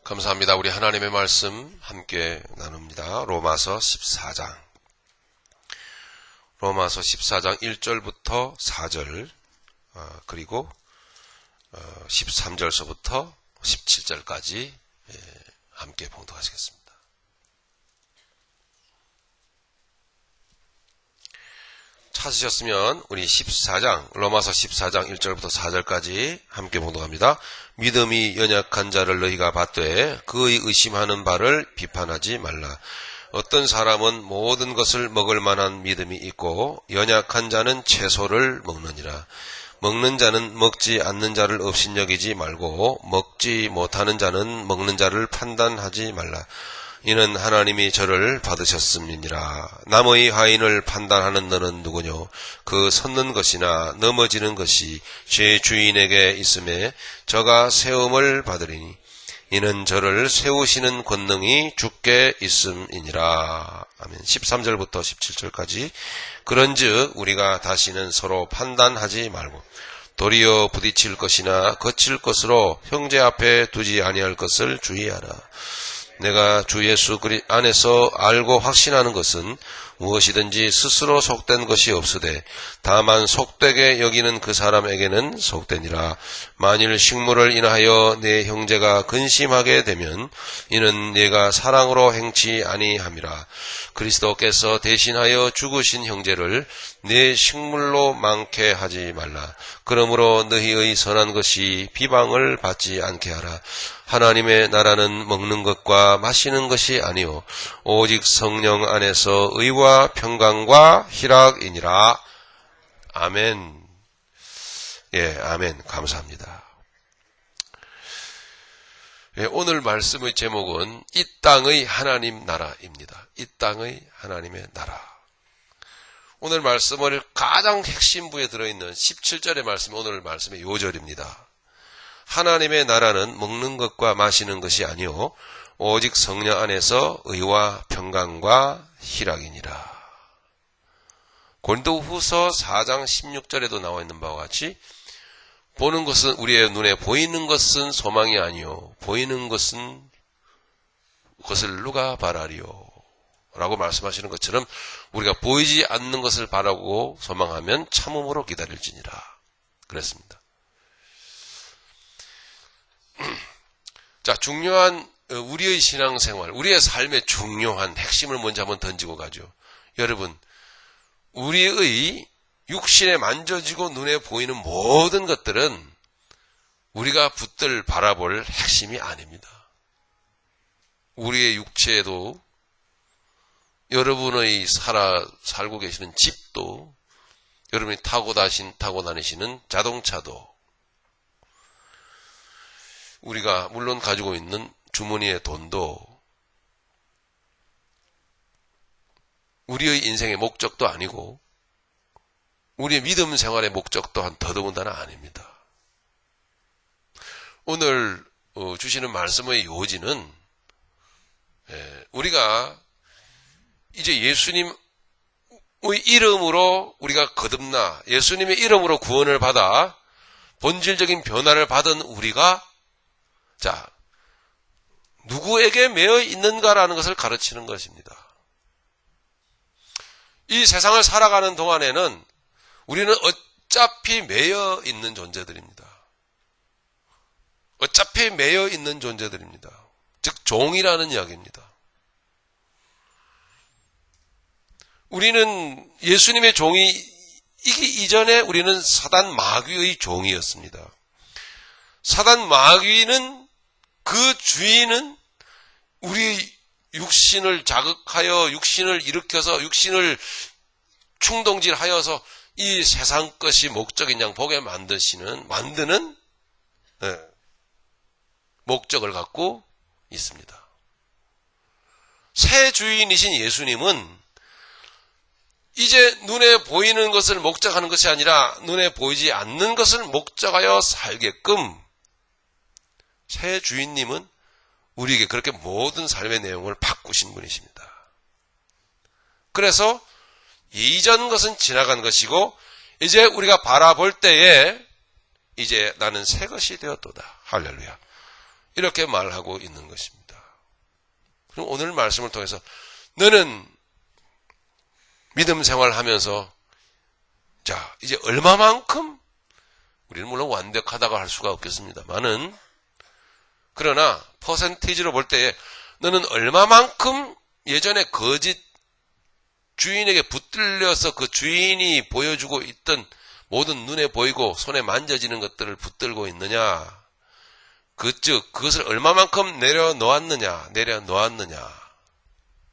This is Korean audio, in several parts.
감사합니다. 우리 하나님의 말씀 함께 나눕니다. 로마서 14장. 로마서 14장 1절부터 4절, 그리고 13절서부터 17절까지 함께 봉독하시겠습니다. 찾으셨으면 우리 14장, 로마서 14장 1절부터 4절까지 함께 봉독합니다. 믿음이 연약한 자를 너희가 받되 그의 의심하는 바를 비판하지 말라. 어떤 사람은 모든 것을 먹을 만한 믿음이 있고 연약한 자는 채소를 먹느니라. 먹는 자는 먹지 않는 자를 업신여기지 말고 먹지 못하는 자는 먹는 자를 판단하지 말라. 이는 하나님이 저를 받으셨음이니라. 남의 하인을 판단하는 너는 누구뇨? 그 섰는 것이나 넘어지는 것이 제 주인에게 있음에 저가 세움을 받으리니 이는 저를 세우시는 권능이 주께 있음이니라. 아멘. 13절부터 17절까지. 그런즉 우리가 다시는 서로 판단하지 말고 도리어 부딪힐 것이나 거칠 것으로 형제 앞에 두지 아니할 것을 주의하라. 내가 주 예수 안에서 알고 확신하는 것은 무엇이든지 스스로 속된 것이 없으되 다만 속되게 여기는 그 사람에게는 속되니라. 만일 식물을 인하여 내 형제가 근심하게 되면 이는 내가 사랑으로 행치 아니함이라. 그리스도께서 대신하여 죽으신 형제를 내 식물로 많게 하지 말라. 그러므로 너희의 선한 것이 비방을 받지 않게 하라. 하나님의 나라는 먹는 것과 마시는 것이 아니요 오직 성령 안에서 의와 평강과 희락이니라. 아멘. 예, 아멘. 감사합니다. 예, 오늘 말씀의 제목은 이 땅의 하나님 나라입니다. 이 땅의 하나님의 나라. 오늘 말씀을 가장 핵심부에 들어있는 17절의 말씀이 오늘 말씀의 요절입니다. 하나님의 나라는 먹는 것과 마시는 것이 아니요 오직 성령 안에서 의와 평강과 희락이니라. 고린도후서 4장 16절에도 나와 있는 바와 같이 보는 것은 우리의 눈에 보이는 것은 소망이 아니요 보이는 것은 그것을 누가 바라리요 라고 말씀하시는 것처럼 우리가 보이지 않는 것을 바라고 소망하면 참음으로 기다릴지니라 그랬습니다. 자, 중요한 우리의 신앙생활, 우리의 삶의 중요한 핵심을 먼저 한번 던지고 가죠. 여러분, 우리의 육신에 만져지고 눈에 보이는 모든 것들은 우리가 붙들 바라볼 핵심이 아닙니다. 우리의 육체도, 여러분의 살고 계시는 집도, 여러분이 타고 다니시는 자동차도, 우리가 물론 가지고 있는 주머니의 돈도 우리의 인생의 목적도 아니고 우리의 믿음 생활의 목적 또한 더더군다나 아닙니다. 오늘 주시는 말씀의 요지는 우리가 이제 예수님의 이름으로 우리가 거듭나 예수님의 이름으로 구원을 받아 본질적인 변화를 받은 우리가 자, 누구에게 매여 있는가라는 것을 가르치는 것입니다. 이 세상을 살아가는 동안에는 우리는 어차피 매여 있는 존재들입니다. 어차피 매여 있는 존재들입니다. 즉 종이라는 이야기입니다. 우리는 예수님의 종이기 이전에 우리는 사단 마귀의 종이었습니다. 사단 마귀는 그 주인은 우리 육신을 자극하여 육신을 일으켜서 육신을 충동질하여서 이 세상 것이 목적인 양 보게 만드는 목적을 갖고 있습니다. 새 주인이신 예수님은 이제 눈에 보이는 것을 목적하는 것이 아니라 눈에 보이지 않는 것을 목적하여 살게끔 새 주인님은 우리에게 그렇게 모든 삶의 내용을 바꾸신 분이십니다. 그래서 이전 것은 지나간 것이고 이제 우리가 바라볼 때에 이제 나는 새 것이 되었도다. 할렐루야. 이렇게 말하고 있는 것입니다. 그럼 오늘 말씀을 통해서 너는 믿음 생활하면서 자 이제 얼마만큼 우리는 물론 완벽하다고 할 수가 없겠습니다만은 그러나 퍼센티지로 볼 때에 너는 얼마만큼 예전에 거짓 주인에게 붙들려서 그 주인이 보여주고 있던 모든 눈에 보이고 손에 만져지는 것들을 붙들고 있느냐 그것을 얼마만큼 내려놓았느냐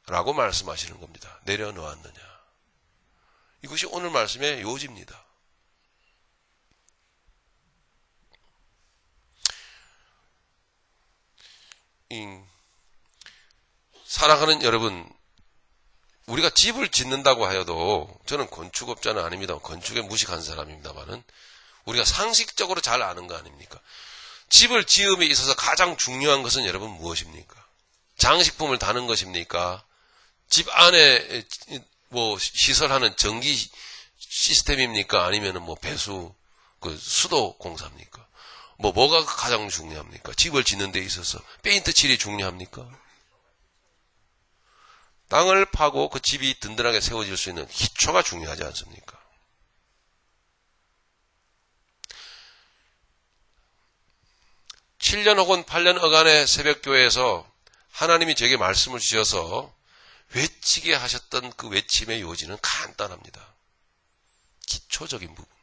라고 말씀하시는 겁니다. 내려놓았느냐. 이것이 오늘 말씀의 요지입니다. 사랑하는 여러분, 우리가 집을 짓는다고 하여도 저는 건축업자는 아닙니다. 건축에 무식한 사람입니다만은 우리가 상식적으로 잘 아는 거 아닙니까? 집을 지음에 있어서 가장 중요한 것은 여러분 무엇입니까? 장식품을 다는 것입니까? 집 안에 뭐 시설하는 전기 시스템입니까? 아니면은 뭐 배수, 수도 공사입니까? 뭐가 가장 중요합니까? 집을 짓는 데 있어서 페인트 칠이 중요합니까? 땅을 파고 그 집이 든든하게 세워질 수 있는 기초가 중요하지 않습니까? (7년) 혹은 (8년) 어간의 새벽교회에서 하나님이 제게 말씀을 주셔서 외치게 하셨던 그 외침의 요지는 간단합니다. 기초적인 부분.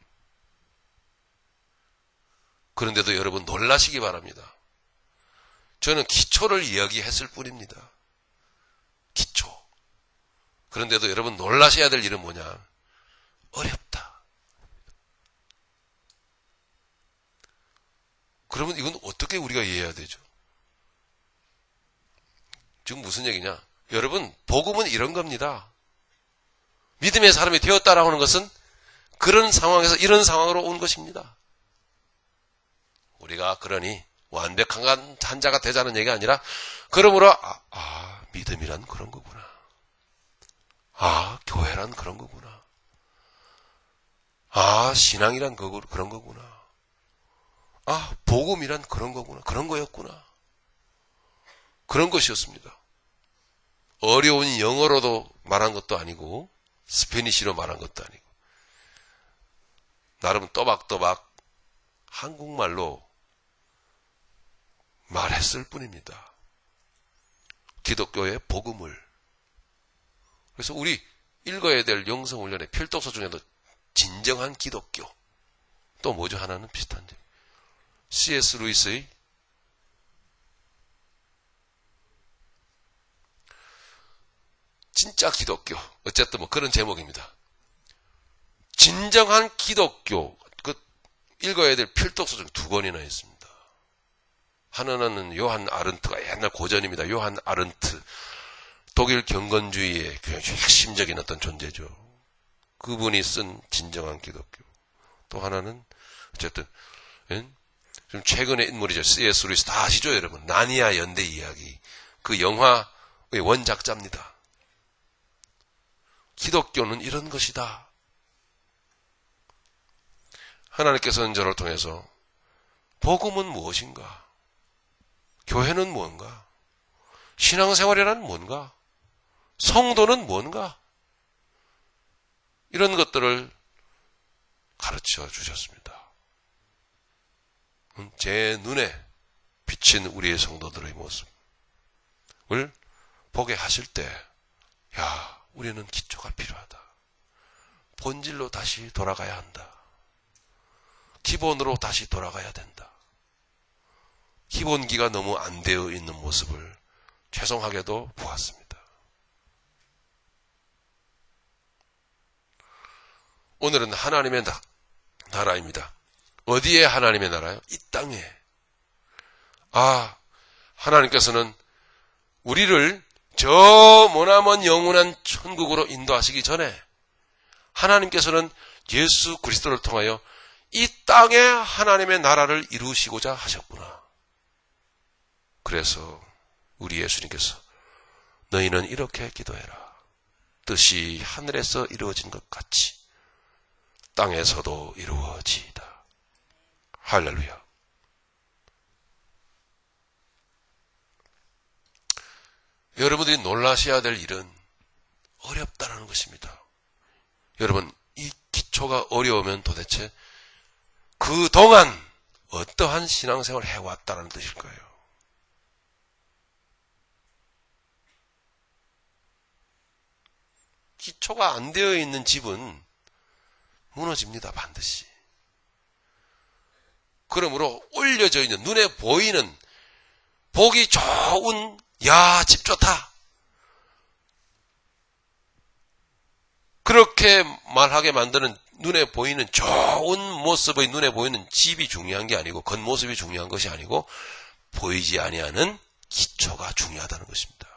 그런데도 여러분 놀라시기 바랍니다. 저는 기초를 이야기했을 뿐입니다. 기초. 그런데도 여러분 놀라셔야 될 일은 뭐냐? 어렵다. 그러면 이건 어떻게 우리가 이해해야 되죠? 지금 무슨 얘기냐? 여러분 복음은 이런 겁니다. 믿음의 사람이 되었다라고 하는 것은 그런 상황에서 이런 상황으로 온 것입니다. 우리가 그러니 완벽한 한 자가 되자는 얘기가 아니라 그러므로 믿음이란 그런 거구나. 교회란 그런 거구나. 신앙이란 그런 거구나. 복음이란 그런 거구나. 그런 거였구나. 그런 것이었습니다. 어려운 영어로도 말한 것도 아니고 스페니쉬로 말한 것도 아니고 나름 또박또박 한국말로 말했을 뿐입니다. 기독교의 복음을. 그래서 우리 읽어야 될 영성훈련의 필독서 중에도 진정한 기독교. 또 뭐죠? 하나는 비슷한데. C.S. 루이스의 진짜 기독교. 어쨌든 뭐 그런 제목입니다. 진정한 기독교. 읽어야 될 필독서 중 2권이나 있습니다. 하나는 요한 아른트가 옛날 고전입니다. 요한 아른트. 독일 경건주의의 굉장히 핵심적인 어떤 존재죠. 그분이 쓴 진정한 기독교. 또 하나는 어쨌든 좀 최근의 인물이죠. C.S. 루이스 다 아시죠, 여러분? 나니아 연대 이야기. 그 영화의 원작자입니다. 기독교는 이런 것이다. 하나님께서는 저를 통해서 복음은 무엇인가? 교회는 뭔가? 신앙생활이란 뭔가? 성도는 뭔가? 이런 것들을 가르쳐 주셨습니다. 제 눈에 비친 우리의 성도들의 모습을 보게 하실 때, 우리는 기초가 필요하다. 본질로 다시 돌아가야 한다. 기본으로 다시 돌아가야 된다. 기본기가 너무 안 되어 있는 모습을 죄송하게도 보았습니다. 오늘은 하나님의 나라입니다. 어디에 하나님의 나라요? 이 땅에. 하나님께서는 우리를 저 머나먼 영원한 천국으로 인도하시기 전에 하나님께서는 예수 그리스도를 통하여 이 땅에 하나님의 나라를 이루시고자 하셨구나. 그래서 우리 예수님께서 너희는 이렇게 기도해라. 뜻이 하늘에서 이루어진 것 같이 땅에서도 이루어지이다. 할렐루야. 여러분들이 놀라셔야 될 일은 어렵다는 것입니다. 여러분, 이 기초가 어려우면 도대체 그동안 어떠한 신앙생활을 해왔다는 뜻일 거예요. 기초가 안 되어 있는 집은 무너집니다, 반드시. 그러므로 올려져 있는, 눈에 보이는, 보기 좋은, 야, 집 좋다. 그렇게 말하게 만드는 눈에 보이는 좋은 모습의 눈에 보이는 집이 중요한 게 아니고, 겉모습이 중요한 것이 아니고, 보이지 아니하는 기초가 중요하다는 것입니다.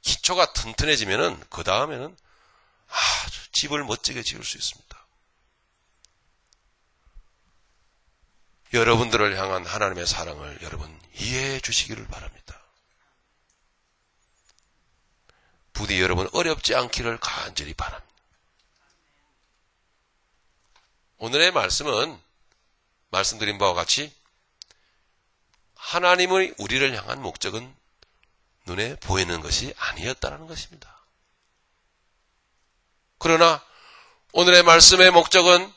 기초가 튼튼해지면은 그 다음에는 아주 집을 멋지게 지을 수 있습니다. 여러분들을 향한 하나님의 사랑을 여러분 이해해 주시기를 바랍니다. 부디 여러분 어렵지 않기를 간절히 바랍니다. 오늘의 말씀은 말씀드린 바와 같이 하나님의 우리를 향한 목적은 눈에 보이는 것이 아니었다는 것입니다. 그러나 오늘의 말씀의 목적은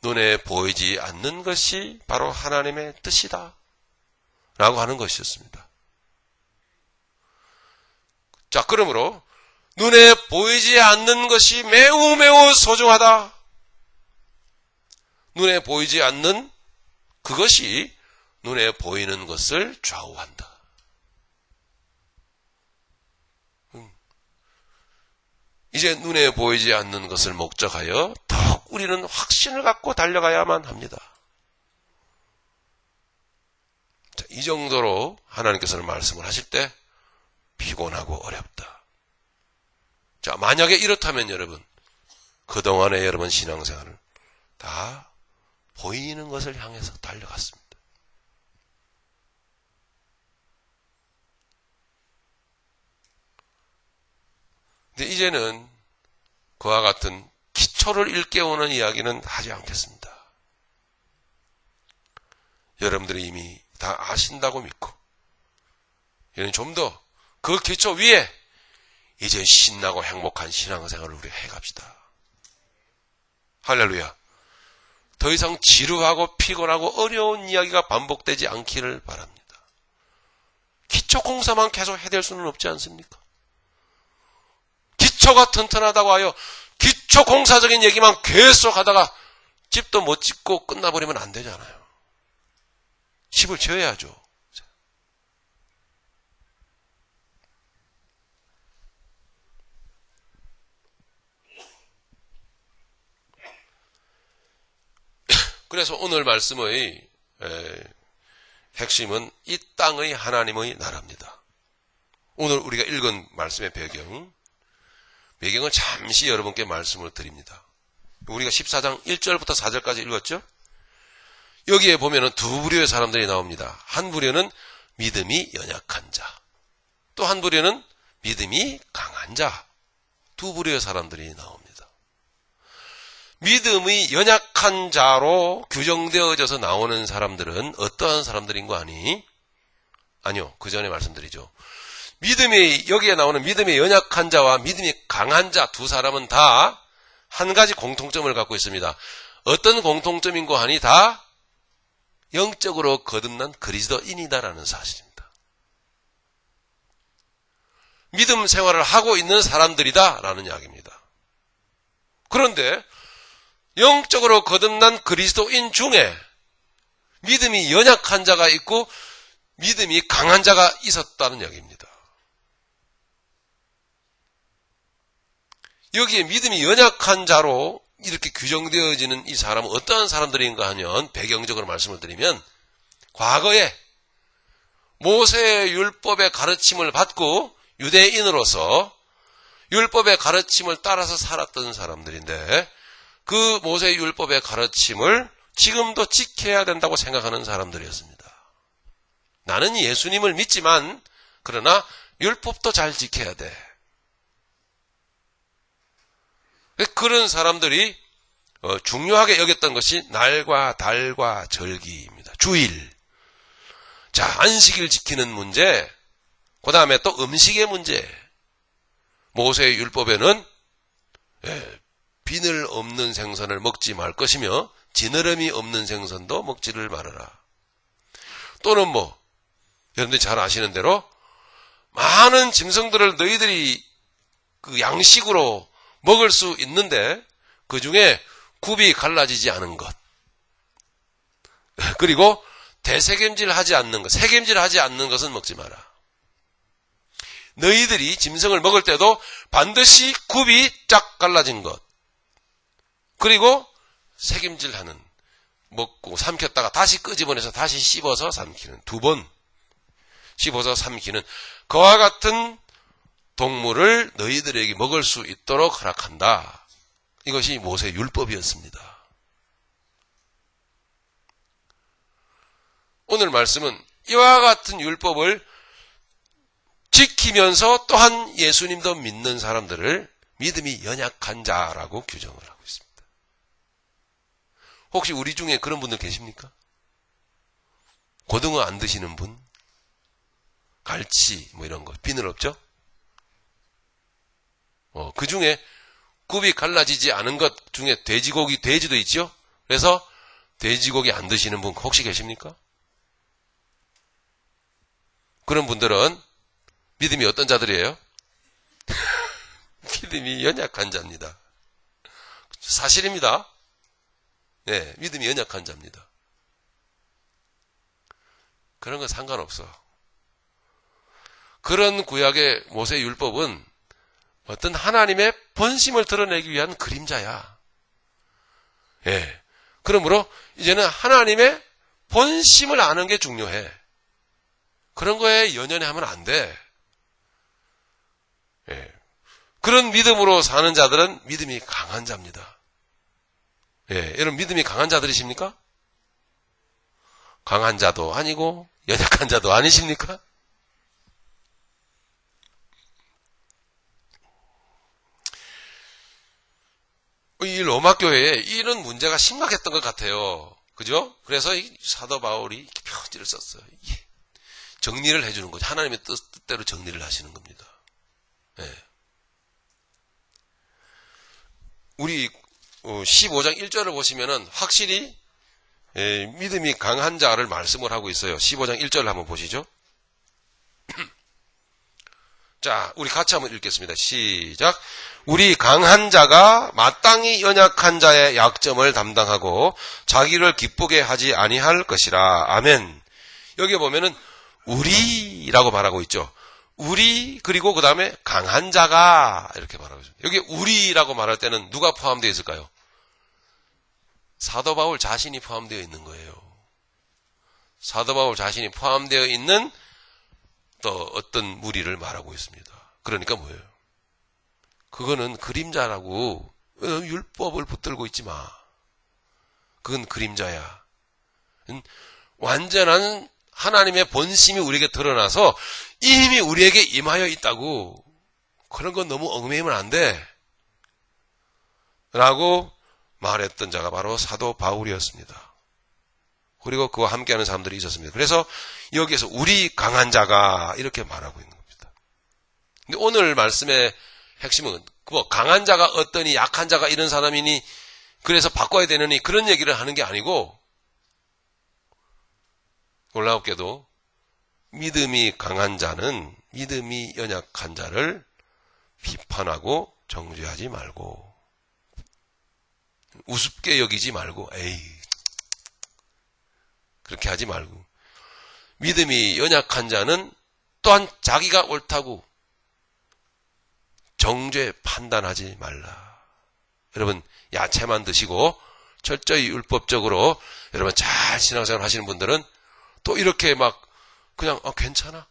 눈에 보이지 않는 것이 바로 하나님의 뜻이다 라고 하는 것이었습니다. 자, 그러므로 눈에 보이지 않는 것이 매우 매우 소중하다. 눈에 보이지 않는 그것이 눈에 보이는 것을 좌우한다. 이제 눈에 보이지 않는 것을 목적하여 더욱 우리는 확신을 갖고 달려가야만 합니다. 자, 이 정도로 하나님께서는 말씀을 하실 때 피곤하고 어렵다. 자, 만약에 이렇다면 여러분, 그동안의 여러분 신앙생활을 다 보이는 것을 향해서 달려갔습니다. 근데 이제는 그와 같은 기초를 일깨우는 이야기는 하지 않겠습니다. 여러분들이 이미 다 아신다고 믿고, 이는 좀 더 그 기초 위에 이제 신나고 행복한 신앙생활을 우리 해갑시다. 할렐루야. 더 이상 지루하고 피곤하고 어려운 이야기가 반복되지 않기를 바랍니다. 기초 공사만 계속 해댈 수는 없지 않습니까? 기초가 튼튼하다고 하여 기초 공사적인 얘기만 계속 하다가 집도 못 짓고 끝나버리면 안 되잖아요. 집을 지어야죠. 그래서 오늘 말씀의 핵심은 이 땅의 하나님의 나라입니다. 오늘 우리가 읽은 말씀의 배경을 잠시 여러분께 말씀을 드립니다. 우리가 14장 1절부터 4절까지 읽었죠? 여기에 보면은 두 부류의 사람들이 나옵니다. 한 부류는 믿음이 연약한 자, 또 한 부류는 믿음이 강한 자, 두 부류의 사람들이 나옵니다. 믿음이 연약한 자로 규정되어져서 나오는 사람들은 어떠한 사람들인 거 아니? 아니요, 그 전에 말씀드리죠. 여기에 나오는 믿음이 연약한 자와 믿음이 강한 자 두 사람은 다 한 가지 공통점을 갖고 있습니다. 어떤 공통점인고 하니 다 영적으로 거듭난 그리스도인이다라는 사실입니다. 믿음 생활을 하고 있는 사람들이다라는 이야기입니다. 그런데 영적으로 거듭난 그리스도인 중에 믿음이 연약한 자가 있고 믿음이 강한 자가 있었다는 이야기입니다. 여기에 믿음이 연약한 자로 이렇게 규정되어지는 이 사람은 어떠한 사람들인가 하면 배경적으로 말씀을 드리면 과거에 모세의 율법의 가르침을 받고 유대인으로서 율법의 가르침을 따라서 살았던 사람들인데 그 모세의 율법의 가르침을 지금도 지켜야 된다고 생각하는 사람들이었습니다. 나는 예수님을 믿지만 그러나 율법도 잘 지켜야 돼. 그런 사람들이 중요하게 여겼던 것이 날과 달과 절기입니다. 주일. 자, 안식일 지키는 문제, 그 다음에 또 음식의 문제. 모세의 율법에는 비늘 없는 생선을 먹지 말 것이며 지느러미 없는 생선도 먹지를 말아라. 또는 여러분들이 잘 아시는 대로 많은 짐승들을 너희들이 그 양식으로 먹을 수 있는데 그 중에 굽이 갈라지지 않은 것, 그리고 대세겜질하지 않는 것, 세겜질하지 않는 것은 먹지 마라. 너희들이 짐승을 먹을 때도 반드시 굽이 쫙 갈라진 것, 그리고 세겜질하는, 먹고 삼켰다가 다시 끄집어내서 다시 씹어서 삼키는, 2번 씹어서 삼키는 그와 같은 동물을 너희들에게 먹을 수 있도록 허락한다. 이것이 모세 율법이었습니다. 오늘 말씀은 이와 같은 율법을 지키면서 또한 예수님도 믿는 사람들을 믿음이 연약한 자라고 규정을 하고 있습니다. 혹시 우리 중에 그런 분들 계십니까? 고등어 안 드시는 분? 갈치 이런 거 비늘 없죠? 그 중에 굽이 갈라지지 않은 것 중에 돼지고기, 돼지도 있죠? 그래서 돼지고기 안 드시는 분 혹시 계십니까? 그런 분들은 믿음이 어떤 자들이에요? 믿음이 연약한 자입니다. 사실입니다. 네, 믿음이 연약한 자입니다. 그런 건 상관없어. 그런 구약의 모세 율법은 어떤 하나님의 본심을 드러내기 위한 그림자야. 예. 그러므로 이제는 하나님의 본심을 아는 게 중요해. 그런 거에 연연해 하면 안 돼. 예. 그런 믿음으로 사는 자들은 믿음이 강한 자입니다. 예. 여러분 믿음이 강한 자들이십니까? 강한 자도 아니고 연약한 자도 아니십니까? 이 로마 교회에 이런 문제가 심각했던 것 같아요. 그죠? 그래서 이 사도 바울이 편지를 썼어요. 정리를 해주는 거죠. 하나님의 뜻대로 정리를 하시는 겁니다. 네. 우리 15장 1절을 보시면은 확실히 믿음이 강한 자를 말씀을 하고 있어요. 15장 1절을 한번 보시죠. 자, 우리 같이 한번 읽겠습니다. 시작. 우리 강한 자가 마땅히 연약한 자의 약점을 담당하고 자기를 기쁘게 하지 아니할 것이라. 아멘. 여기 보면은 우리라고 말하고 있죠. 우리, 그리고 그 다음에 강한 자가 이렇게 말하고 있습니다. 여기 우리라고 말할 때는 누가 포함되어 있을까요? 사도 바울 자신이 포함되어 있는 거예요. 사도 바울 자신이 포함되어 있는 또 어떤 무리를 말하고 있습니다. 그러니까 뭐예요? 그거는 그림자라고. 율법을 붙들고 있지 마. 그건 그림자야. 완전한 하나님의 본심이 우리에게 드러나서 이미 우리에게 임하여 있다고. 그런 건 너무 얽매이면 안 돼. 라고 말했던 자가 바로 사도 바울이었습니다. 그리고 그와 함께하는 사람들이 있었습니다. 그래서 여기에서 우리 강한 자가 이렇게 말하고 있는 겁니다. 근데 오늘 말씀의 핵심은 강한 자가 어떠니 약한 자가 이런 사람이니 그래서 바꿔야 되느니 그런 얘기를 하는 게 아니고, 놀랍게도 믿음이 강한 자는 믿음이 연약한 자를 비판하고 정죄하지 말고 우습게 여기지 말고 에이 그렇게 하지 말고, 믿음이 연약한 자는 또한 자기가 옳다고 정죄 판단하지 말라. 여러분 야채만 드시고 철저히 율법적으로 여러분 잘 신앙생활 하시는 분들은 또 이렇게 막 그냥 괜찮아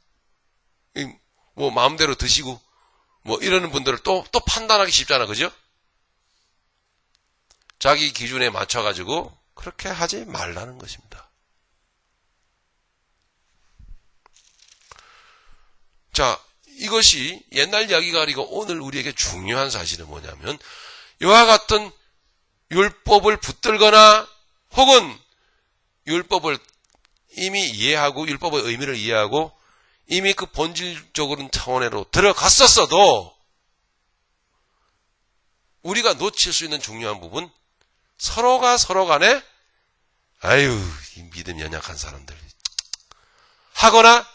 뭐 마음대로 드시고 뭐 이러는 분들을 또 판단하기 쉽잖아. 그죠? 자기 기준에 맞춰가지고 그렇게 하지 말라는 것입니다. 자, 이것이 옛날 이야기가 아니고 오늘 우리에게 중요한 사실은 뭐냐면, 이와 같은 율법을 붙들거나 혹은 율법을 이미 이해하고 율법의 의미를 이해하고 이미 그 본질적인 차원으로 들어갔었어도 우리가 놓칠 수 있는 중요한 부분, 서로가 서로 간에 이 믿음이 연약한 사람들 하거나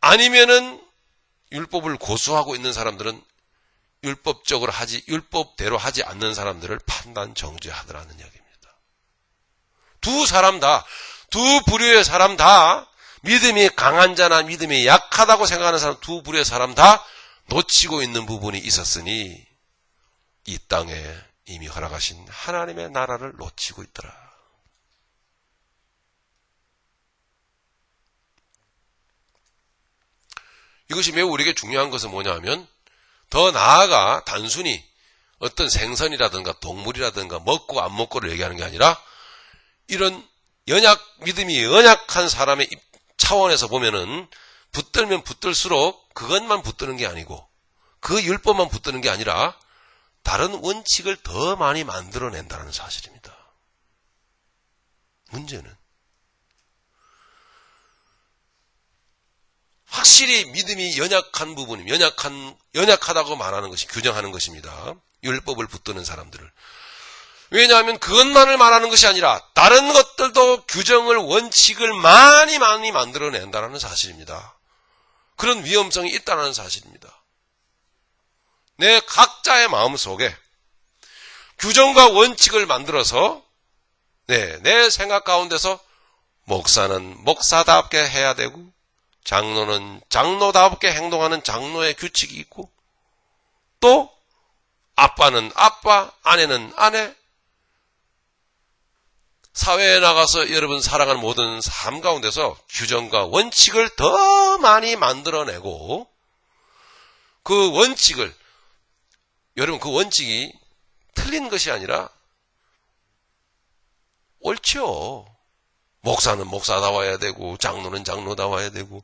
아니면은 율법을 고수하고 있는 사람들은 율법대로 하지 않는 사람들을 판단 정죄하더라는 이야기입니다. 두 사람 다, 두 부류의 사람 다, 믿음이 강한 자나 믿음이 약하다고 생각하는 사람, 두 부류의 사람 다 놓치고 있는 부분이 있었으니 이 땅에 이미 허락하신 하나님의 나라를 놓치고 있더라. 이것이 매우 우리에게 중요한 것은 뭐냐면, 더 나아가 단순히 어떤 생선이라든가 동물이라든가 먹고 안 먹고를 얘기하는 게 아니라, 이런 믿음이 연약한 사람의 차원에서 보면은 붙들면 붙들수록 그것만 붙드는 게 아니고 그 율법만 붙드는 게 아니라 다른 원칙을 더 많이 만들어낸다는 사실입니다. 문제는 확실히 믿음이 연약한 부분이 연약하다고 말하는 것이 규정하는 것입니다. 율법을 붙드는 사람들을. 왜냐하면 그것만을 말하는 것이 아니라 다른 것들도 규정을, 원칙을 많이 만들어낸다는 사실입니다. 그런 위험성이 있다는 사실입니다. 내 각자의 마음속에 규정과 원칙을 만들어서 내 생각 가운데서 목사는 목사답게 해야 되고 장로는 장로답게 행동하는 장로의 규칙이 있고 또 아빠는 아빠, 아내는 아내, 사회에 나가서 여러분 살아가는 모든 삶 가운데서 규정과 원칙을 더 많이 만들어내고 그 원칙을, 여러분 그 원칙이 틀린 것이 아니라 옳죠. 목사는 목사다워야 되고 장로는 장로다워야 되고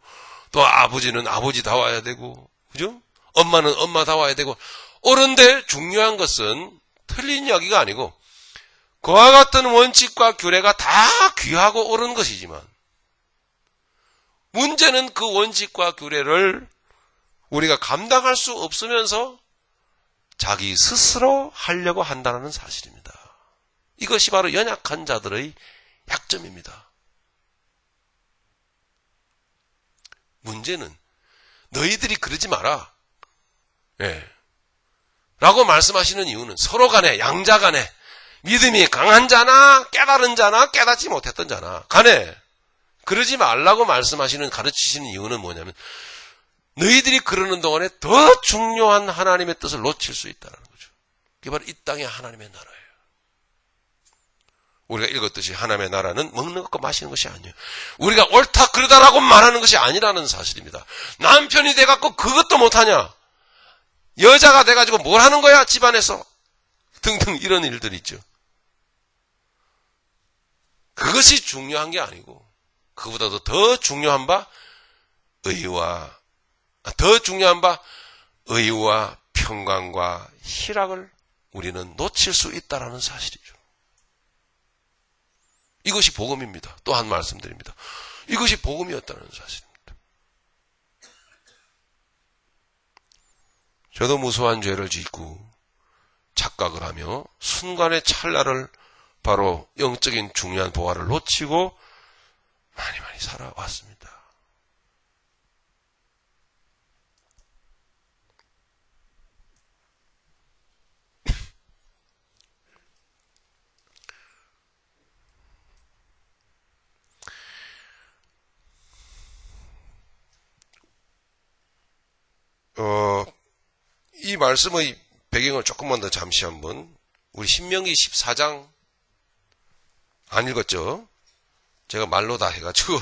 또 아버지는 아버지다워야 되고, 그죠? 엄마는 엄마다워야 되고. 옳은데 중요한 것은 틀린 이야기가 아니고 그와 같은 원칙과 규례가 다 귀하고 옳은 것이지만 문제는 그 원칙과 규례를 우리가 감당할 수 없으면서 자기 스스로 하려고 한다는 사실입니다. 이것이 바로 연약한 자들의 약점입니다. 문제는 너희들이 그러지 마라. 라고 말씀하시는 이유는 서로 간에, 양자 간에 믿음이 강한 자나 깨달은 자나 깨닫지 못했던 자나 간에 그러지 말라고 말씀하시는, 가르치시는 이유는 뭐냐면 너희들이 그러는 동안에 더 중요한 하나님의 뜻을 놓칠 수 있다는 거죠. 그게 바로 이 땅의 하나님의 나라예요. 우리가 읽었듯이 하나님의 나라는 먹는 것과 마시는 것이 아니에요. 우리가 옳다 그러다라고 말하는 것이 아니라는 사실입니다. 남편이 돼갖고 그것도 못하냐? 여자가 돼가지고 뭘 하는 거야? 집안에서. 등등 이런 일들이 있죠. 그것이 중요한 게 아니고 그보다도 더 중요한 바 의와 평강과 희락을 우리는 놓칠 수 있다는 사실이죠. 이것이 복음입니다. 또 한 말씀드립니다. 이것이 복음이었다는 사실입니다. 저도 무수한 죄를 짓고 착각을 하며 순간의 찰나를 바로 영적인 중요한 보화를 놓치고 많이 살아왔습니다. 이 말씀의 배경을 조금만 더 잠시 한번, 우리 신명기 14장 안 읽었죠? 제가 말로 다 해가지고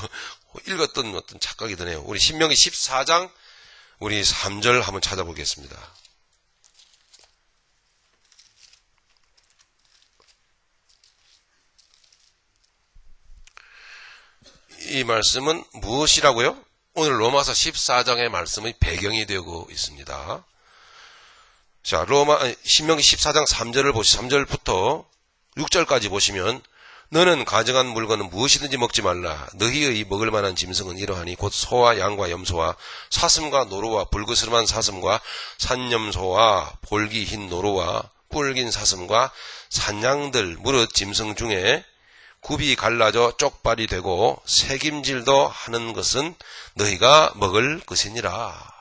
읽었던 어떤 착각이 드네요. 우리 신명기 14장 우리 3절 한번 찾아보겠습니다. 이 말씀은 무엇이라고요? 오늘 로마서 14장의 말씀의 배경이 되고 있습니다. 자, 신명기 14장 3절을 3절부터 6절까지 보시면 너는 가정한 물건은 무엇이든지 먹지 말라. 너희의 먹을 만한 짐승은 이러하니 곧 소와 양과 염소와 사슴과 노루와 불그스름한 사슴과 산염소와 볼기 흰 노루와 뿔긴 사슴과 산양들 무릇 짐승 중에 굽이 갈라져 쪽발이 되고 새김질도 하는 것은 너희가 먹을 것이니라.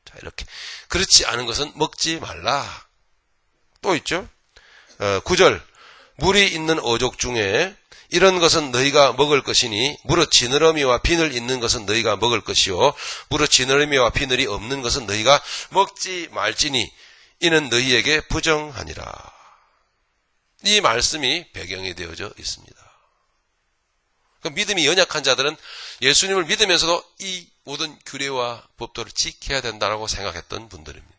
자, 이렇게. 그렇지 않은 것은 먹지 말라. 또 있죠. 9절. 물이 있는 어족 중에 이런 것은 너희가 먹을 것이니 무릇 지느러미와 비늘 있는 것은 너희가 먹을 것이요 무릇 지느러미와 비늘이 없는 것은 너희가 먹지 말지니 이는 너희에게 부정하니라. 이 말씀이 배경이 되어져 있습니다. 믿음이 연약한 자들은 예수님을 믿으면서도 이 모든 규례와 법도를 지켜야 된다고 생각했던 분들입니다.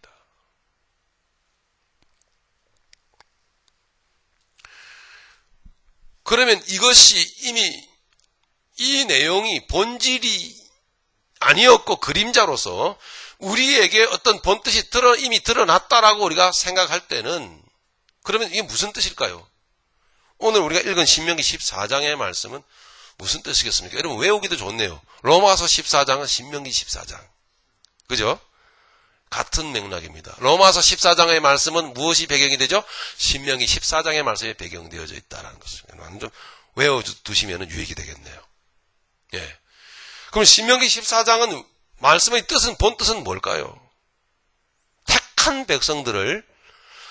그러면 이것이 이미 이 내용이 본질이 아니었고 그림자로서 우리에게 어떤 본뜻이 이미 드러났다라고 우리가 생각할 때는 그러면 이게 무슨 뜻일까요? 오늘 우리가 읽은 신명기 14장의 말씀은 무슨 뜻이겠습니까? 여러분 외우기도 좋네요. 로마서 14장은 신명기 14장. 그죠? 같은 맥락입니다. 로마서 14장의 말씀은 무엇이 배경이 되죠? 신명기 14장의 말씀이 배경되어져 있다는 것을 완전 외워두시면 유익이 되겠네요. 예. 그럼 신명기 14장은 말씀의 뜻은, 본뜻은 뭘까요? 택한 백성들을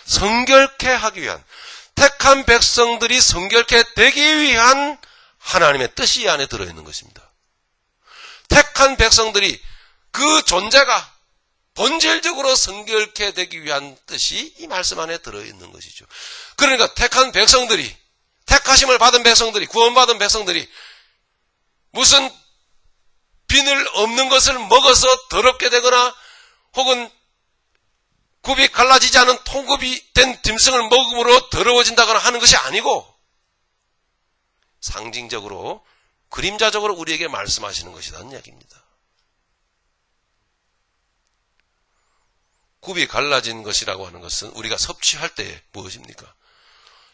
성결케 하기 위한, 택한 백성들이 성결케 되기 위한 하나님의 뜻이 이 안에 들어있는 것입니다. 택한 백성들이 그 존재가 본질적으로 성결케 되기 위한 뜻이 이 말씀 안에 들어있는 것이죠. 그러니까 택한 백성들이, 택하심을 받은 백성들이, 구원받은 백성들이 무슨 비늘 없는 것을 먹어서 더럽게 되거나 혹은 굽이 갈라지지 않은 통굽이 된 짐승을 먹음으로 더러워진다거나 하는 것이 아니고 상징적으로 그림자적으로 우리에게 말씀하시는 것이라는 이야기입니다. 굽이 갈라진 것이라고 하는 것은 우리가 섭취할 때 무엇입니까?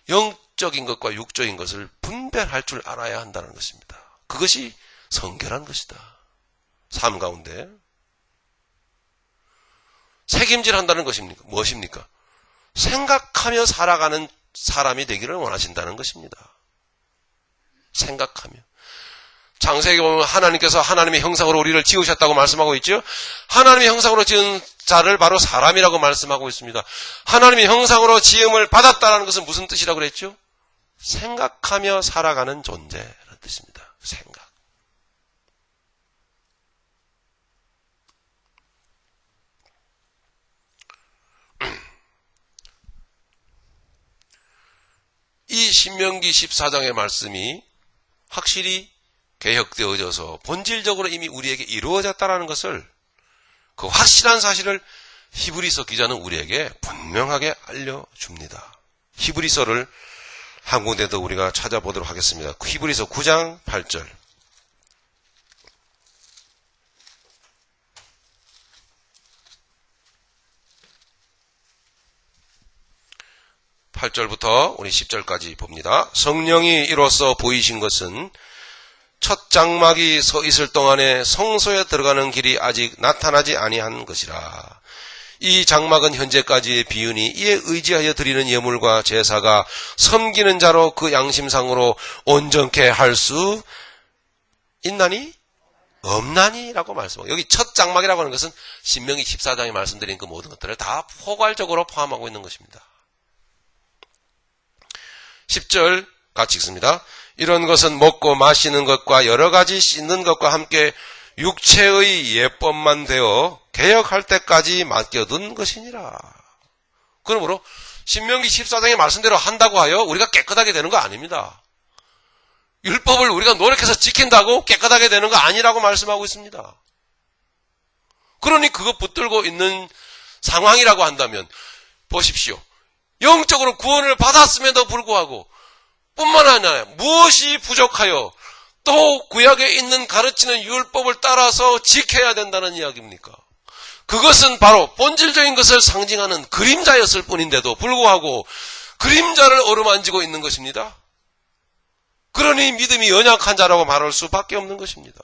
영적인 것과 육적인 것을 분별할 줄 알아야 한다는 것입니다. 그것이 성결한 것이다. 삶 가운데 책임질한다는 것입니까? 무엇입니까? 생각하며 살아가는 사람이 되기를 원하신다는 것입니다. 생각하며. 창세기 보면 하나님께서 하나님의 형상으로 우리를 지으셨다고 말씀하고 있죠. 하나님의 형상으로 지은 자를 바로 사람이라고 말씀하고 있습니다. 하나님의 형상으로 지음을 받았다는 것은 무슨 뜻이라고 그랬죠? 생각하며 살아가는 존재라는 뜻입니다. 생각. 이 신명기 14장의 말씀이 확실히 개혁되어져서 본질적으로 이미 우리에게 이루어졌다는 것을, 그 확실한 사실을 히브리서 기자는 우리에게 분명하게 알려줍니다. 히브리서를 한 군데 더 우리가 찾아보도록 하겠습니다. 히브리서 9장 8절. (8절부터) 우리 10절까지 봅니다. 성령이 이로써 보이신 것은 첫 장막이 서 있을 동안에 성소에 들어가는 길이 아직 나타나지 아니한 것이라. 이 장막은 현재까지의 비유니 이에 의지하여 드리는 예물과 제사가 섬기는 자로 그 양심상으로 온전케 할 수 있나니? 없나니? 라고 말씀하고, 여기 첫 장막이라고 하는 것은 신명기 14장에 말씀드린 그 모든 것들을 다 포괄적으로 포함하고 있는 것입니다. 10절 같이 읽습니다. 이런 것은 먹고 마시는 것과 여러 가지 씻는 것과 함께 육체의 예법만 되어 개혁할 때까지 맡겨둔 것이니라. 그러므로 신명기 14장의 말씀대로 한다고 하여 우리가 깨끗하게 되는 거 아닙니다. 율법을 우리가 노력해서 지킨다고 깨끗하게 되는 거 아니라고 말씀하고 있습니다. 그러니 그거 붙들고 있는 상황이라고 한다면 보십시오. 영적으로 구원을 받았음에도 불구하고 뿐만 아니라 무엇이 부족하여 또 구약에 있는 가르치는 율법을 따라서 지켜야 된다는 이야기입니까? 그것은 바로 본질적인 것을 상징하는 그림자였을 뿐인데도 불구하고 그림자를 어루만지고 있는 것입니다. 그러니 믿음이 연약한 자라고 말할 수밖에 없는 것입니다.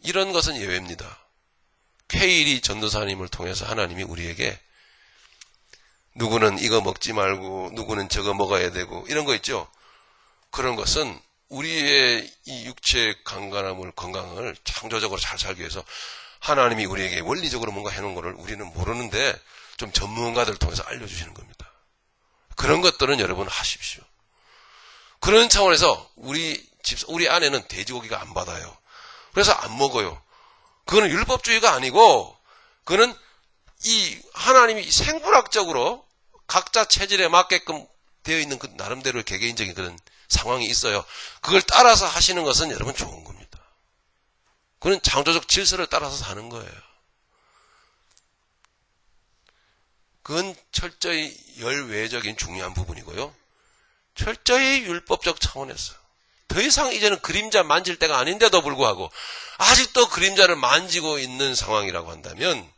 이런 것은 예외입니다. 케일이 전도사님을 통해서 하나님이 우리에게 누구는 이거 먹지 말고 누구는 저거 먹어야 되고 이런 거 있죠. 그런 것은 우리의 이 육체 건강을 창조적으로 잘 살기 위해서 하나님이 우리에게 원리적으로 뭔가 해놓은 거를 우리는 모르는데 좀 전문가들 통해서 알려주시는 겁니다. 그런 것들은 여러분 하십시오. 그런 차원에서 우리 아내는 돼지고기가 안 받아요. 그래서 안 먹어요. 그거는 율법주의가 아니고 그거는 이 하나님이 생물학적으로 각자 체질에 맞게끔 되어 있는 그 나름대로의 개개인적인 그런 상황이 있어요. 그걸 따라서 하시는 것은 여러분 좋은 겁니다. 그건 창조적 질서를 따라서 사는 거예요. 그건 철저히 열외적인 중요한 부분이고요. 철저히 율법적 차원에서 더 이상 이제는 그림자 만질 때가 아닌데도 불구하고 아직도 그림자를 만지고 있는 상황이라고 한다면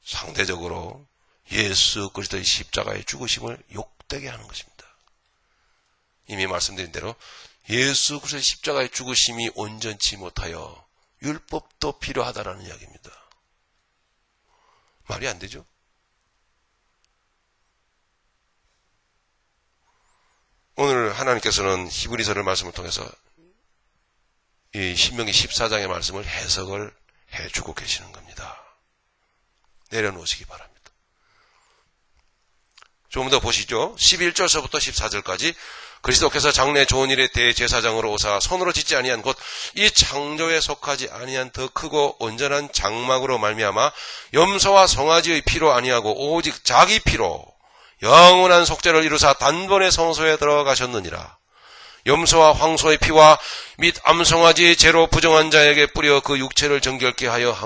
상대적으로 예수 그리스도의 십자가의 죽으심을 욕되게 하는 것입니다. 이미 말씀드린 대로 예수 그리스도의 십자가의 죽으심이 온전치 못하여 율법도 필요하다라는 이야기입니다. 말이 안 되죠? 오늘 하나님께서는 히브리서를 말씀을 통해서 이 신명기 14장의 말씀을 해석을 해주고 계시는 겁니다. 내려놓으시기 바랍니다. 조금 더 보시죠. 11절서부터 14절까지 그리스도께서 장래 좋은 일의 대제사장으로 오사 손으로 짓지 아니한 곧 이 창조에 속하지 아니한 더 크고 온전한 장막으로 말미암아 염소와 송아지의 피로 아니하고 오직 자기 피로 영원한 속죄를 이루사 단번에 성소에 들어가셨느니라. 염소와 황소의 피와 및 암송아지의 죄로 부정한 자에게 뿌려 그 육체를 정결케 하여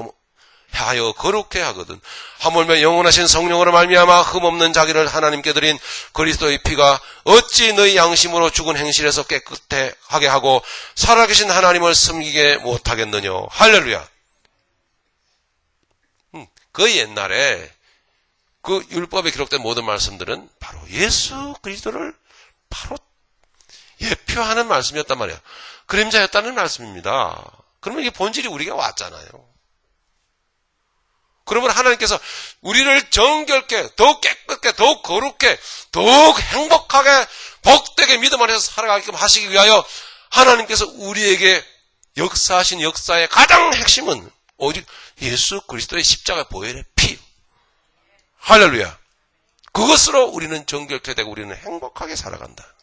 거룩케 하거든. 하물며 영원하신 성령으로 말미암아 흠없는 자기를 하나님께 드린 그리스도의 피가 어찌 너희 양심으로 죽은 행실에서 깨끗하게 하고 살아계신 하나님을 섬기게 못하겠느냐. 할렐루야. 그 옛날에 그 율법에 기록된 모든 말씀들은 바로 예수 그리스도를 바로 예표하는 말씀이었단 말이에요. 그림자였다는 말씀입니다. 그러면 이게 본질이 우리가 왔잖아요. 그러면 하나님께서 우리를 정결케, 더욱 깨끗게, 더욱 거룩게, 더욱 행복하게, 복되게 믿음 안에서 살아가게끔 하시기 위하여 하나님께서 우리에게 역사하신 역사의 가장 핵심은 오직 예수 그리스도의 십자가 보혈의 피. 할렐루야. 그것으로 우리는 정결케 되고 우리는 행복하게 살아간다.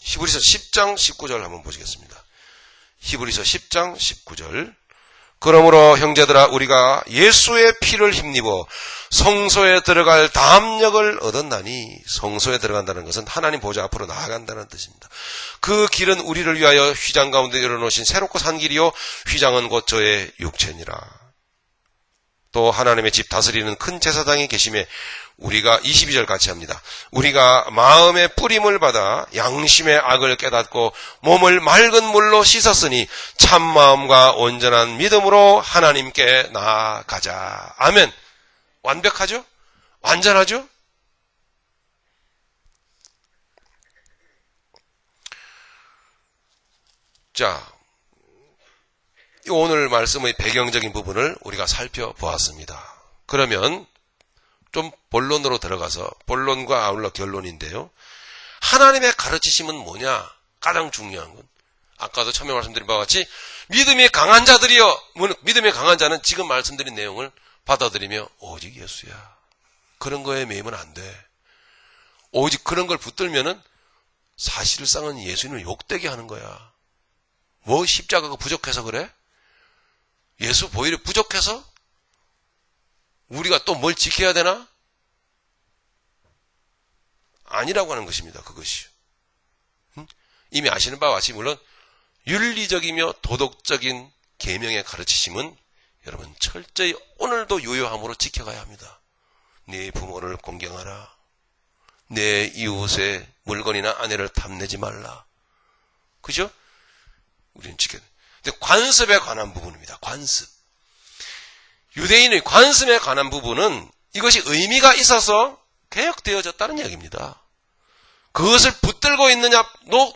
히브리서 10장 19절 한번 보시겠습니다. 히브리서 10장 19절. 그러므로 형제들아 우리가 예수의 피를 힘입어 성소에 들어갈 담력을 얻었나니, 성소에 들어간다는 것은 하나님 보좌 앞으로 나아간다는 뜻입니다. 그 길은 우리를 위하여 휘장 가운데 열어놓으신 새롭고 산 길이요 휘장은 곧 저의 육체니라. 또 하나님의 집 다스리는 큰 제사장이 계심에 우리가 22절 같이 합니다. 우리가 마음의 뿌림을 받아 양심의 악을 깨닫고 몸을 맑은 물로 씻었으니 참마음과 온전한 믿음으로 하나님께 나아가자. 아멘. 완벽하죠? 완전하죠? 자, 오늘 말씀의 배경적인 부분을 우리가 살펴보았습니다. 그러면 좀 본론으로 들어가서, 본론과 아울러 결론인데요. 하나님의 가르치심은 뭐냐? 가장 중요한 건 아까도 처음에 말씀드린 바와 같이 믿음이 강한 자들이여, 믿음이 강한 자는 지금 말씀드린 내용을 받아들이며 오직 예수야. 그런 거에 매이면 안 돼. 오직 그런 걸 붙들면은 사실상은 예수님을 욕되게 하는 거야. 뭐 십자가가 부족해서 그래? 예수 보혈이 부족해서? 우리가 또 뭘 지켜야 되나? 아니라고 하는 것입니다. 그것이. 이미 아시는 바와 같이 물론 윤리적이며 도덕적인 계명의 가르치심은 여러분 철저히 오늘도 유효함으로 지켜가야 합니다. 네 부모를 공경하라. 내 이웃의 물건이나 아내를 탐내지 말라. 그죠? 우리는 지켜야 돼. 근데 관습에 관한 부분입니다. 관습. 유대인의 관습에 관한 부분은 이것이 의미가 있어서 개혁되어졌다는 이야기입니다. 그것을 붙들고 있느냐,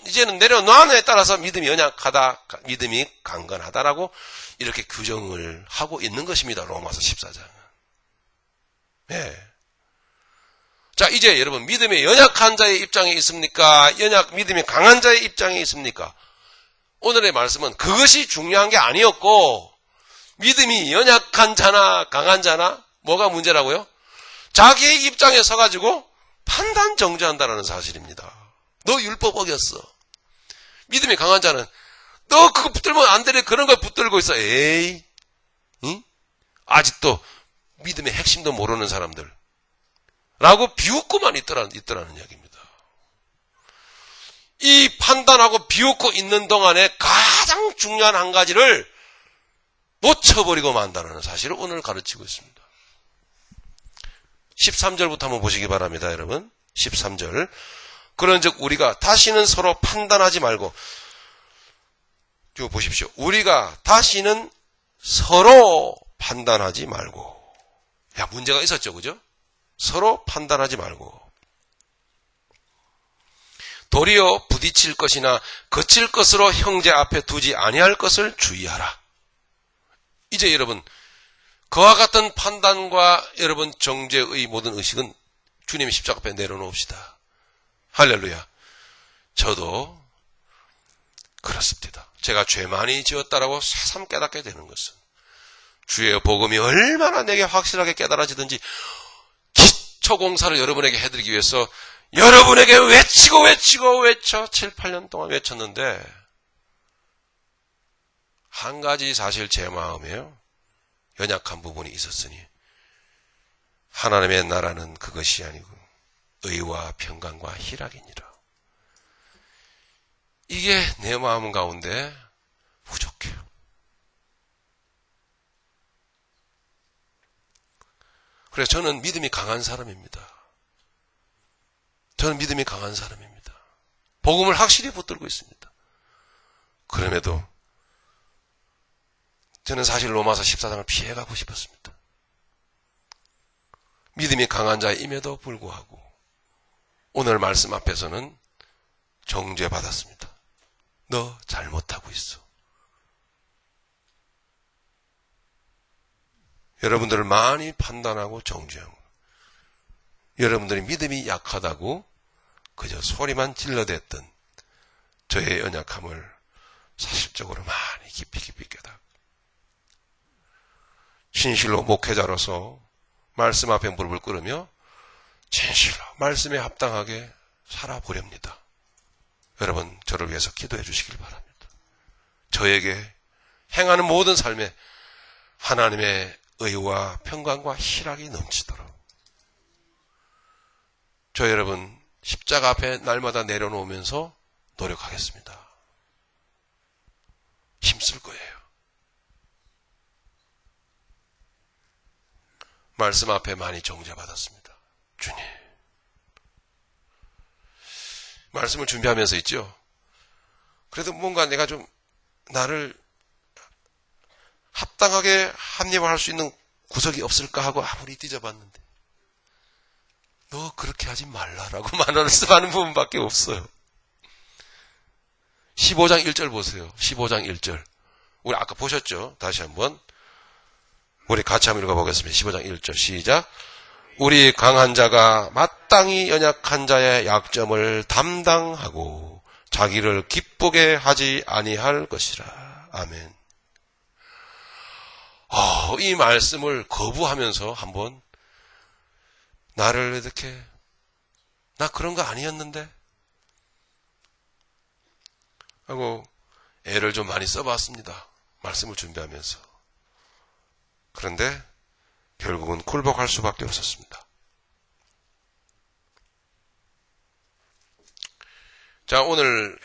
이제는 내려놓느냐에 따라서 믿음이 연약하다, 믿음이 강건하다라고 이렇게 규정을 하고 있는 것입니다. 로마서 14장은. 네. 자, 이제 여러분, 믿음이 연약한 자의 입장에 있습니까? 믿음이 강한 자의 입장에 있습니까? 오늘의 말씀은 그것이 중요한 게 아니었고, 믿음이 연약한 자나 강한 자나 뭐가 문제라고요? 자기의 입장에 서가지고 판단 정죄한다는 사실입니다. 너 율법 어겼어. 믿음이 강한 자는 너 그거 붙들면 안 되네, 그런 걸 붙들고 있어. 에이, 응? 아직도 믿음의 핵심도 모르는 사람들 라고 비웃고만 있더라는 이야기입니다. 이 판단하고 비웃고 있는 동안에 가장 중요한 한 가지를 놓쳐버리고 만다는 사실을 오늘 가르치고 있습니다. 13절부터 한번 보시기 바랍니다, 여러분. 13절. 그런즉 우리가 다시는 서로 판단하지 말고, 이거 보십시오. 우리가 다시는 서로 판단하지 말고. 야, 문제가 있었죠, 그죠? 서로 판단하지 말고. 도리어 부딪힐 것이나 거칠 것으로 형제 앞에 두지 아니할 것을 주의하라. 이제 여러분, 그와 같은 판단과 여러분 정죄의 모든 의식은 주님의 십자가 앞에 내려놓읍시다. 할렐루야. 저도 그렇습니다. 제가 죄 많이 지었다라고 새삼 깨닫게 되는 것은 주의 복음이 얼마나 내게 확실하게 깨달아지든지 기초공사를 여러분에게 해드리기 위해서 여러분에게 외쳐 7, 8년 동안 외쳤는데 한 가지 사실 제 마음에요. 연약한 부분이 있었으니 하나님의 나라는 그것이 아니고 의와 평강과 희락이니라. 이게 내 마음 가운데 부족해요. 그래서 저는 믿음이 강한 사람입니다. 저는 믿음이 강한 사람입니다. 복음을 확실히 붙들고 있습니다. 그럼에도 저는 사실 로마서 14장을 피해가고 싶었습니다. 믿음이 강한 자임에도 불구하고 오늘 말씀 앞에서는 정죄받았습니다. 너 잘못하고 있어. 여러분들을 많이 판단하고 정죄하고 여러분들이 믿음이 약하다고 그저 소리만 질러댔던 저의 연약함을 사실적으로 많이 깊이 깨닫고 진실로 목회자로서 말씀 앞에 무릎을 꿇으며 진실로 말씀에 합당하게 살아보렵니다. 여러분 저를 위해서 기도해 주시길 바랍니다. 저에게 행하는 모든 삶에 하나님의 의와 평강과 희락이 넘치도록 저 여러분 십자가 앞에 날마다 내려놓으면서 노력하겠습니다. 힘쓸 거예요. 말씀 앞에 많이 정죄받았습니다. 주님. 말씀을 준비하면서 있죠. 그래도 뭔가 내가 좀 나를 합당하게 합리화할 수 있는 구석이 없을까 하고 아무리 뒤져봤는데 너 그렇게 하지 말라라고 말씀하는 부분밖에 없어요. 15장 1절 보세요. 15장 1절. 우리 아까 보셨죠? 다시 한번 우리 같이 한번 읽어보겠습니다. 15장 1절 시작. 우리 강한 자가 마땅히 연약한 자의 약점을 담당하고 자기를 기쁘게 하지 아니할 것이라. 아멘. 이 말씀을 거부하면서 한번 나를 이렇게 나 그런 거 아니었는데 하고 애를 좀 많이 써봤습니다. 말씀을 준비하면서. 그런데 결국은 굴복할 수밖에 없었습니다. 자, 오늘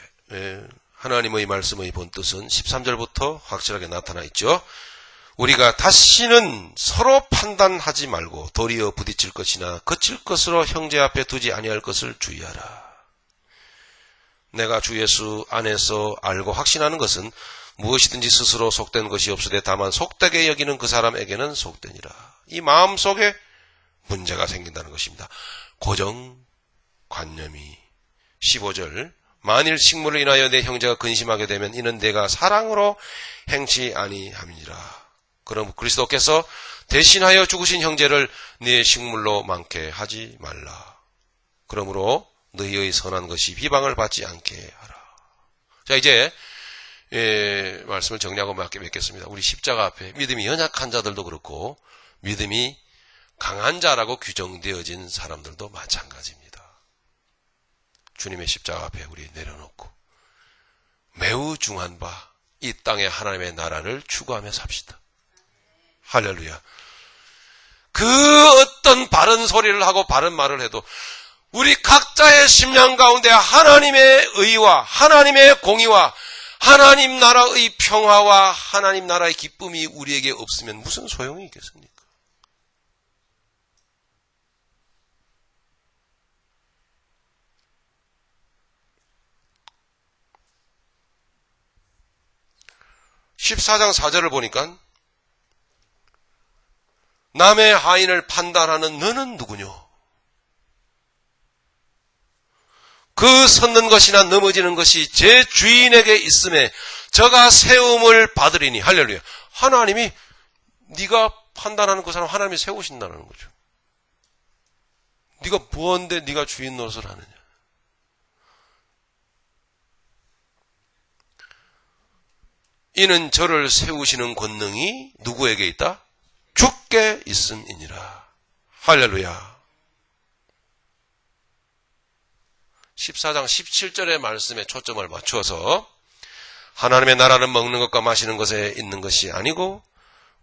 하나님의 말씀의 본뜻은 13절부터 확실하게 나타나 있죠. 우리가 다시는 서로 판단하지 말고 도리어 부딪힐 것이나 거칠 것으로 형제 앞에 두지 아니할 것을 주의하라. 내가 주 예수 안에서 알고 확신하는 것은 무엇이든지 스스로 속된 것이 없으되 다만 속되게 여기는 그 사람에게는 속되니라. 이 마음속에 문제가 생긴다는 것입니다. 고정관념이. 15절 만일 식물을 인하여 내 형제가 근심하게 되면 이는 내가 사랑으로 행치 아니함이니라. 그럼 그리스도께서 대신하여 죽으신 형제를 네 식물로 많게 하지 말라. 그러므로 너희의 선한 것이 비방을 받지 않게 하라. 자, 이제 말씀을 정리하고 맺겠습니다. 우리 십자가 앞에 믿음이 연약한 자들도 그렇고 믿음이 강한 자라고 규정되어진 사람들도 마찬가지입니다. 주님의 십자가 앞에 우리 내려놓고 매우 중한 바 이 땅의 하나님의 나라를 추구하며 삽시다. 할렐루야. 그 어떤 바른 소리를 하고 바른 말을 해도 우리 각자의 심령 가운데 하나님의 의와 하나님의 공의와 하나님 나라의 평화와 하나님 나라의 기쁨이 우리에게 없으면 무슨 소용이 있겠습니까? (14장 4절을) 보니까 남의 하인을 판단하는 너는 누구뇨? 그 섰는 것이나 넘어지는 것이 제 주인에게 있음에 저가 세움을 받으리니. 할렐루야. 하나님이 네가 판단하는 그 사람 하나님이 세우신다는 거죠. 네가 무언데 네가 주인 노릇을 하느냐. 이는 저를 세우시는 권능이 누구에게 있다? 주께 있음이니라. 할렐루야. 14장 17절의 말씀에 초점을 맞추어서 하나님의 나라는 먹는 것과 마시는 것에 있는 것이 아니고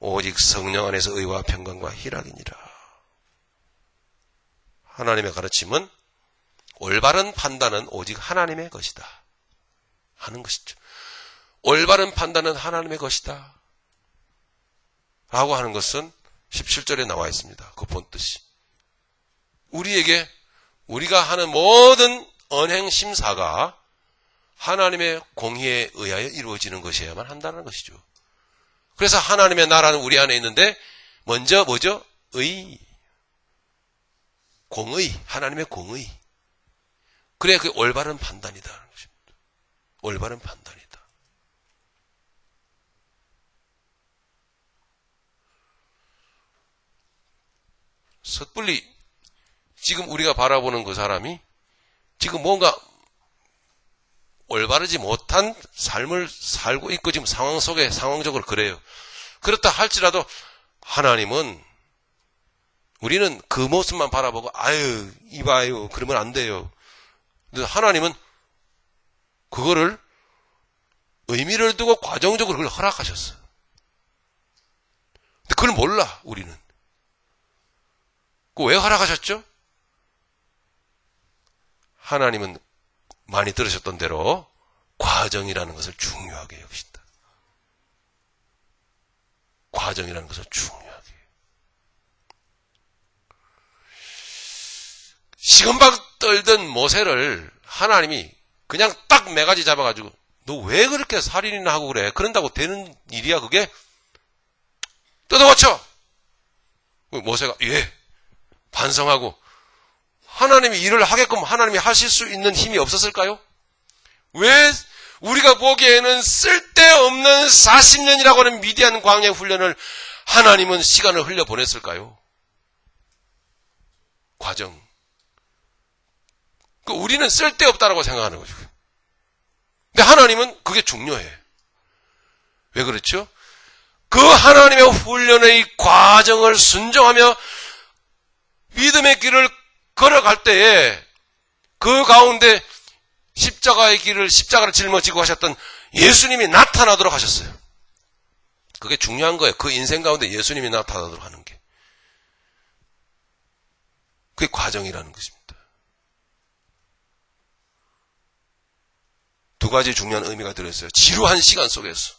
오직 성령 안에서 의와 평강과 희락이니라. 하나님의 가르침은 올바른 판단은 오직 하나님의 것이다 하는 것이죠. 올바른 판단은 하나님의 것이다 라고 하는 것은 17절에 나와 있습니다. 그 본뜻이. 우리에게 우리가 하는 모든 언행심사가 하나님의 공의에 의하여 이루어지는 것이어야만 한다는 것이죠. 그래서 하나님의 나라는 우리 안에 있는데 먼저 뭐죠? 의, 공의, 하나님의 공의. 그래 그 올바른 판단이다는 것입니다. 올바른 판단이다. 섣불리 지금 우리가 바라보는 그 사람이 지금 뭔가 올바르지 못한 삶을 살고 있고 지금 상황 속에 상황적으로 그래요. 그렇다 할지라도 하나님은 우리는 그 모습만 바라보고 아유 이봐요 그러면 안 돼요. 근데 하나님은 그거를 의미를 두고 과정적으로 그걸 허락하셨어요. 근데 그걸 몰라 우리는. 왜 허락하셨죠? 하나님은 많이 들으셨던 대로 과정이라는 것을 중요하게 여기신다. 과정이라는 것을 중요하게. 시금박 떨던 모세를 하나님이 그냥 딱 매가지 잡아가지고 너 왜 그렇게 살인이나 하고 그래? 그런다고 되는 일이야 그게? 뜯어고쳐! 모세가 예 반성하고 하나님이 일을 하게끔 하나님이 하실 수 있는 힘이 없었을까요? 왜 우리가 보기에는 쓸데없는 40년이라고 하는 미디안 광야 훈련을 하나님은 시간을 흘려보냈을까요? 과정. 우리는 쓸데없다라고 생각하는 거죠. 근데 하나님은 그게 중요해. 왜 그렇죠? 그 하나님의 훈련의 과정을 순종하며 믿음의 길을 걸어갈 때에 그 가운데 십자가의 길을 십자가를 짊어지고 하셨던 예수님이 나타나도록 하셨어요. 그게 중요한 거예요. 그 인생 가운데 예수님이 나타나도록 하는 게. 그게 과정이라는 것입니다. 두 가지 중요한 의미가 들어있어요. 지루한 시간 속에서.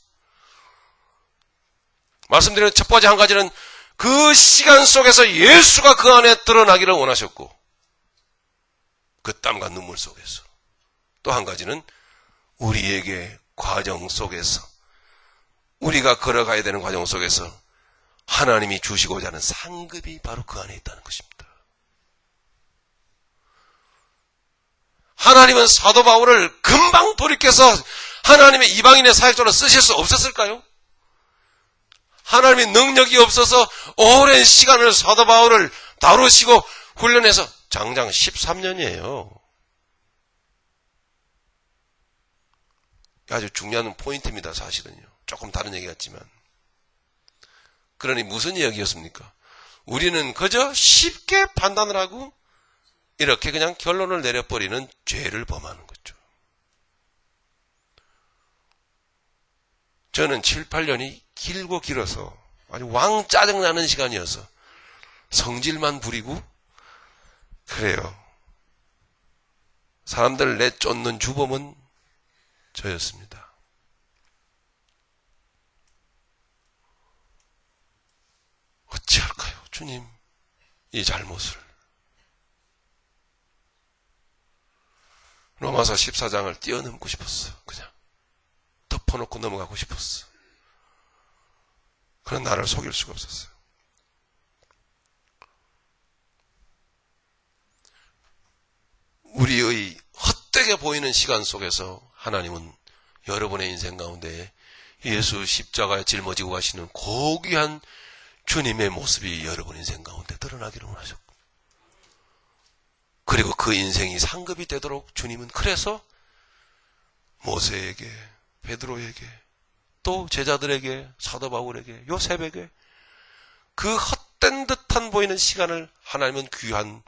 말씀드린 첫 번째 한 가지는 그 시간 속에서 예수가 그 안에 드러나기를 원하셨고 그 땀과 눈물 속에서 또 한 가지는 우리에게 과정 속에서 우리가 걸어가야 되는 과정 속에서 하나님이 주시고자 하는 상급이 바로 그 안에 있다는 것입니다. 하나님은 사도 바울을 금방 돌이켜서 하나님의 이방인의 사역자로 쓰실 수 없었을까요? 하나님의 능력이 없어서 오랜 시간을 사도 바울을 다루시고 훈련해서 장장 13년이에요. 아주 중요한 포인트입니다. 사실은요. 조금 다른 얘기 같지만. 그러니 무슨 이야기였습니까? 우리는 그저 쉽게 판단을 하고 이렇게 그냥 결론을 내려버리는 죄를 범하는 거죠. 저는 7, 8년이 길고 길어서 아주 왕 짜증나는 시간이어서 성질만 부리고 그래요. 사람들 내쫓는 주범은 저였습니다. 어찌할까요? 주님, 이 잘못을. 로마서 14장을 뛰어넘고 싶었어. 그냥 덮어놓고 넘어가고 싶었어. 그런 나를 속일 수가 없었어요. 우리의 헛되게 보이는 시간 속에서 하나님은 여러분의 인생 가운데 예수 십자가에 짊어지고 가시는 고귀한 주님의 모습이 여러분 인생 가운데 드러나기를 원하셨고, 그리고 그 인생이 상급이 되도록 주님은 그래서 모세에게, 베드로에게, 또 제자들에게, 사도 바울에게, 요셉에게 그 헛된 듯한 보이는 시간을 하나님은 귀한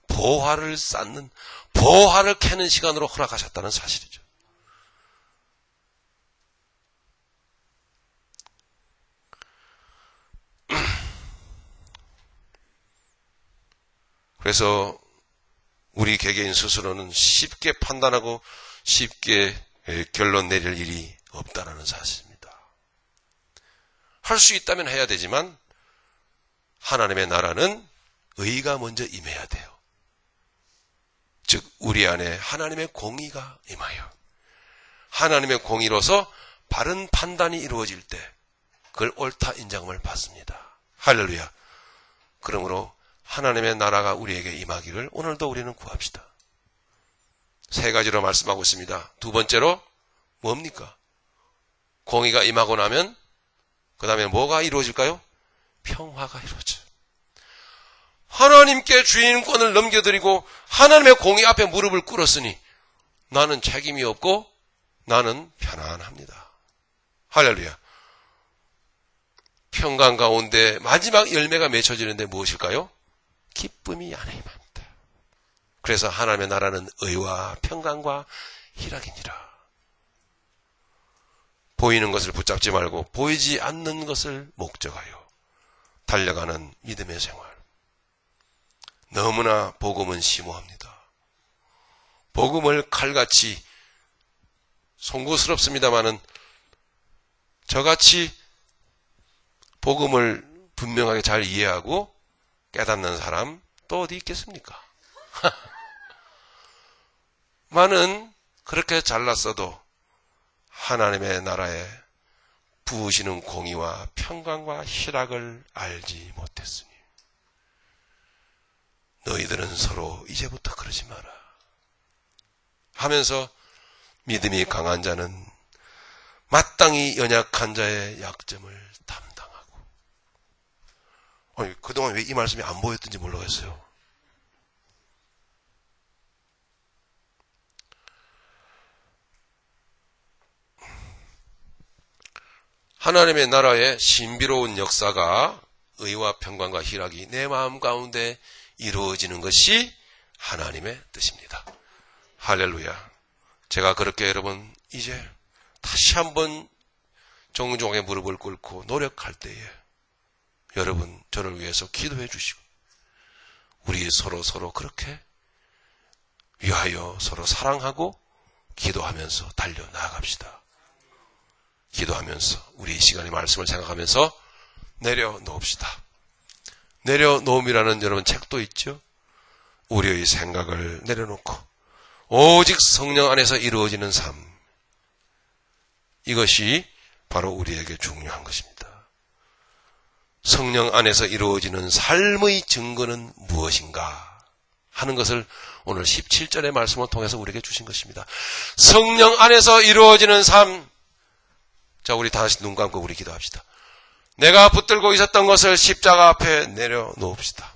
보화를 쌓는, 보화를 캐는 시간으로 허락하셨다는 사실이죠. 그래서 우리 개개인 스스로는 쉽게 판단하고 쉽게 결론 내릴 일이 없다라는 사실입니다. 할 수 있다면 해야 되지만 하나님의 나라는 의가 먼저 임해야 돼요. 즉 우리 안에 하나님의 공의가 임하여 하나님의 공의로서 바른 판단이 이루어질 때 그걸 옳다 인정을 받습니다. 할렐루야. 그러므로 하나님의 나라가 우리에게 임하기를 오늘도 우리는 구합시다. 세 가지로 말씀하고 있습니다. 두 번째로 뭡니까? 공의가 임하고 나면 그 다음에 뭐가 이루어질까요? 평화가 이루어져요. 하나님께 주인권을 넘겨드리고 하나님의 공의 앞에 무릎을 꿇었으니 나는 책임이 없고 나는 편안합니다. 할렐루야. 평강 가운데 마지막 열매가 맺혀지는데 무엇일까요? 기쁨이 안에 임합니다. 그래서 하나님의 나라는 의와 평강과 희락이니라. 보이는 것을 붙잡지 말고 보이지 않는 것을 목적하여 달려가는 믿음의 생활. 너무나 복음은 심오합니다. 복음을 칼같이 송구스럽습니다마는 저같이 복음을 분명하게 잘 이해하고 깨닫는 사람 또 어디 있겠습니까? 많은 그렇게 잘났어도 하나님의 나라에 부으시는 공의와 평강과 희락을 알지 못했으니 너희들은 서로 이제부터 그러지 마라 하면서 믿음이 강한 자는 마땅히 연약한 자의 약점을 담당하고. 그동안 왜 이 말씀이 안 보였던지 모르겠어요. 하나님의 나라의 신비로운 역사가 의와 평강과 희락이 내 마음 가운데 이루어지는 것이 하나님의 뜻입니다. 할렐루야. 제가 그렇게 여러분 이제 다시 한번 정중하게 무릎을 꿇고 노력할 때에 여러분 저를 위해서 기도해 주시고 우리 서로 그렇게 위하여 서로 사랑하고 기도하면서 달려나갑시다. 기도하면서 우리 이 시간의 말씀을 생각하면서 내려놓읍시다. 내려놓음이라는 여러분 책도 있죠. 우리의 생각을 내려놓고 오직 성령 안에서 이루어지는 삶. 이것이 바로 우리에게 중요한 것입니다. 성령 안에서 이루어지는 삶의 증거는 무엇인가 하는 것을 오늘 17절의 말씀을 통해서 우리에게 주신 것입니다. 성령 안에서 이루어지는 삶. 자, 우리 다시 눈 감고 우리 기도합시다. 내가 붙들고 있었던 것을 십자가 앞에 내려놓읍시다.